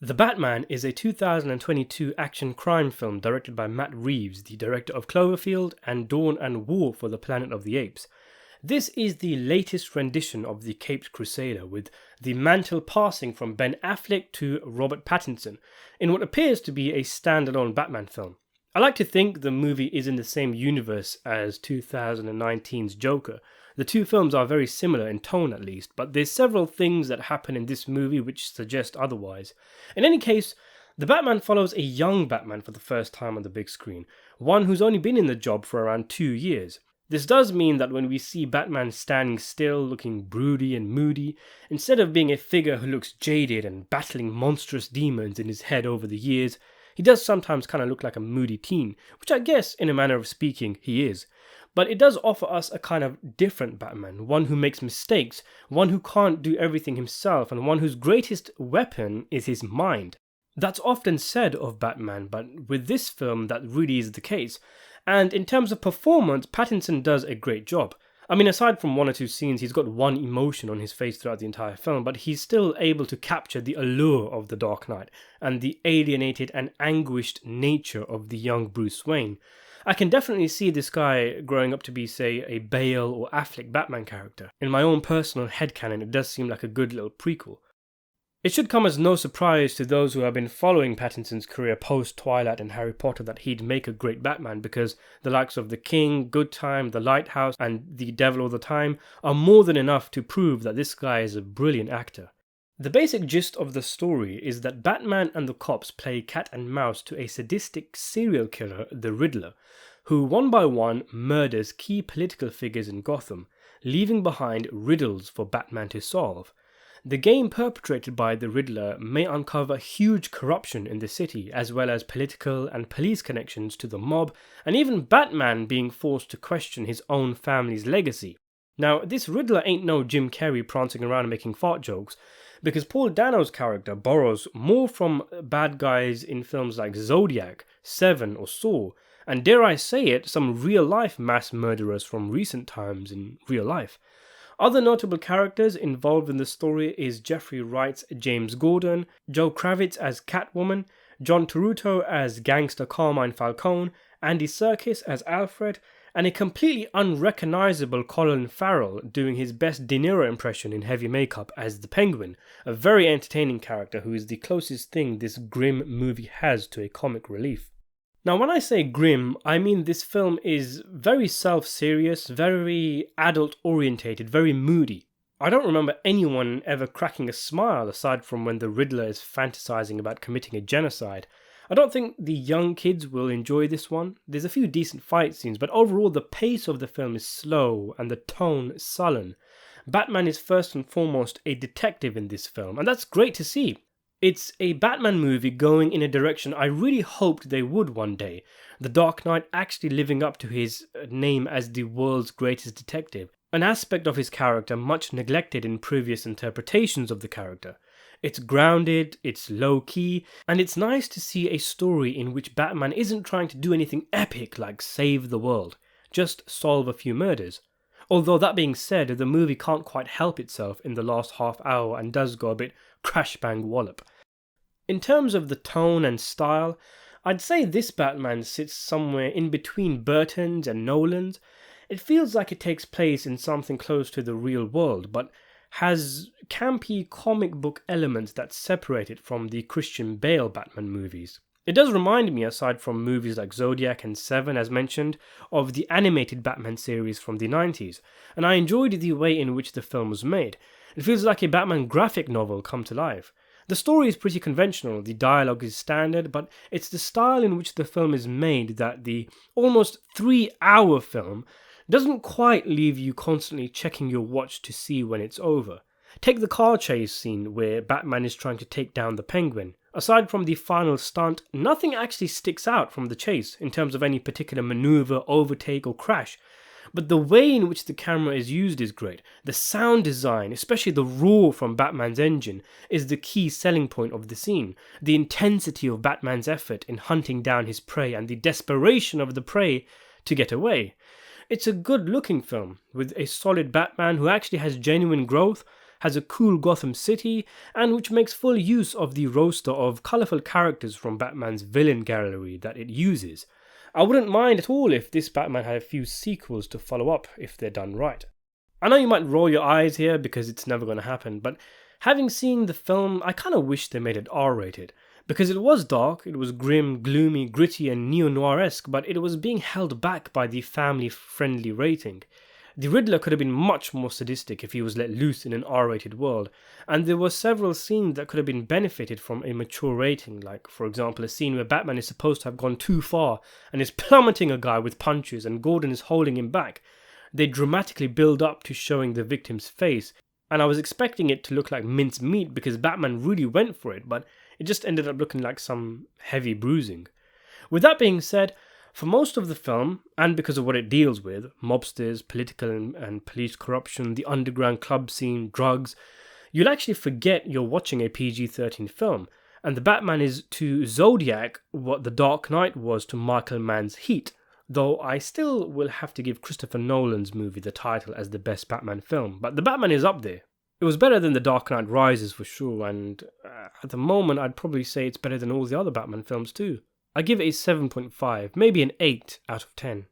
The Batman is a 2022 action crime film directed by Matt Reeves, the director of Cloverfield and Dawn and War for the Planet of the Apes. This is the latest rendition of the Caped Crusader, with the mantle passing from Ben Affleck to Robert Pattinson in what appears to be a standalone Batman film. I like to think the movie is in the same universe as 2019's Joker. The two films are very similar in tone at least, but there's several things that happen in this movie which suggest otherwise. In any case, the Batman follows a young Batman for the first time on the big screen, one who's only been in the job for around 2 years. This does mean that when we see Batman standing still, looking broody and moody, instead of being a figure who looks jaded and battling monstrous demons in his head over the years, he does sometimes kind of look like a moody teen, which I guess, in a manner of speaking, he is. But it does offer us a kind of different Batman, one who makes mistakes, one who can't do everything himself, and one whose greatest weapon is his mind. That's often said of Batman, but with this film that really is the case. And in terms of performance, Pattinson does a great job. I mean, aside from one or two scenes, he's got one emotion on his face throughout the entire film, but he's still able to capture the allure of the Dark Knight and the alienated and anguished nature of the young Bruce Wayne. I can definitely see this guy growing up to be, say, a Bale or Affleck Batman character. In my own personal headcanon, it does seem like a good little prequel. It should come as no surprise to those who have been following Pattinson's career post-Twilight and Harry Potter that he'd make a great Batman, because the likes of The King, Good Time, The Lighthouse and The Devil All the Time are more than enough to prove that this guy is a brilliant actor. The basic gist of the story is that Batman and the cops play cat and mouse to a sadistic serial killer, the Riddler, who one by one murders key political figures in Gotham, leaving behind riddles for Batman to solve. The game perpetrated by the Riddler may uncover huge corruption in the city, as well as political and police connections to the mob, and even Batman being forced to question his own family's legacy. Now, this Riddler ain't no Jim Carrey prancing around and making fart jokes, because Paul Dano's character borrows more from bad guys in films like Zodiac, Seven or Saw, and dare I say it, some real-life mass murderers from recent times in real life. Other notable characters involved in the story is Jeffrey Wright's James Gordon, Joe Kravitz as Catwoman, John Turturro as gangster Carmine Falcone, Andy Serkis as Alfred, and a completely unrecognizable Colin Farrell doing his best De Niro impression in heavy makeup as the Penguin, a very entertaining character who is the closest thing this grim movie has to a comic relief. Now, when I say grim, I mean this film is very self-serious, very adult-orientated, very moody. I don't remember anyone ever cracking a smile aside from when the Riddler is fantasizing about committing a genocide. I don't think the young kids will enjoy this one. There's a few decent fight scenes, but overall the pace of the film is slow and the tone sullen. Batman is first and foremost a detective in this film, and that's great to see. It's a Batman movie going in a direction I really hoped they would one day. The Dark Knight actually living up to his name as the world's greatest detective, an aspect of his character much neglected in previous interpretations of the character. It's grounded, it's low-key, and it's nice to see a story in which Batman isn't trying to do anything epic like save the world, just solve a few murders. Although that being said, the movie can't quite help itself in the last half hour and does go a bit crash bang wallop. In terms of the tone and style, I'd say this Batman sits somewhere in between Burton's and Nolan's. It feels like it takes place in something close to the real world, but has campy comic book elements that separate it from the Christian Bale Batman movies. It does remind me, aside from movies like Zodiac and Seven as mentioned, of the animated Batman series from the 90s, and I enjoyed the way in which the film was made. It feels like a Batman graphic novel come to life. The story is pretty conventional, the dialogue is standard, but it's the style in which the film is made that the almost 3-hour film doesn't quite leave you constantly checking your watch to see when it's over. Take the car chase scene where Batman is trying to take down the Penguin. Aside from the final stunt, nothing actually sticks out from the chase in terms of any particular maneuver, overtake or crash. But the way in which the camera is used is great. The sound design, especially the roar from Batman's engine, is the key selling point of the scene. The intensity of Batman's effort in hunting down his prey and the desperation of the prey to get away. It's a good looking film, with a solid Batman who actually has genuine growth, has a cool Gotham City, and which makes full use of the roster of colourful characters from Batman's villain gallery that it uses. I wouldn't mind at all if this Batman had a few sequels to follow up if they're done right. I know you might roll your eyes here because it's never going to happen, but having seen the film, I kind of wish they made it R-rated. Because it was dark, it was grim, gloomy, gritty and neo-noir-esque, but it was being held back by the family-friendly rating. The Riddler could have been much more sadistic if he was let loose in an R-rated world, and there were several scenes that could have been benefited from a mature rating, like, for example, a scene where Batman is supposed to have gone too far and is plummeting a guy with punches and Gordon is holding him back. They dramatically build up to showing the victim's face, and I was expecting it to look like minced meat because Batman really went for it, but it just ended up looking like some heavy bruising. With that being said, for most of the film, and because of what it deals with, mobsters, political and police corruption, the underground club scene, drugs, you'll actually forget you're watching a PG-13 film, and the Batman is to Zodiac what The Dark Knight was to Michael Mann's Heat, though I still will have to give Christopher Nolan's movie the title as the best Batman film, but the Batman is up there. It was better than The Dark Knight Rises for sure, and at the moment I'd probably say it's better than all the other Batman films too. I give it a 7.5, maybe an 8 out of 10.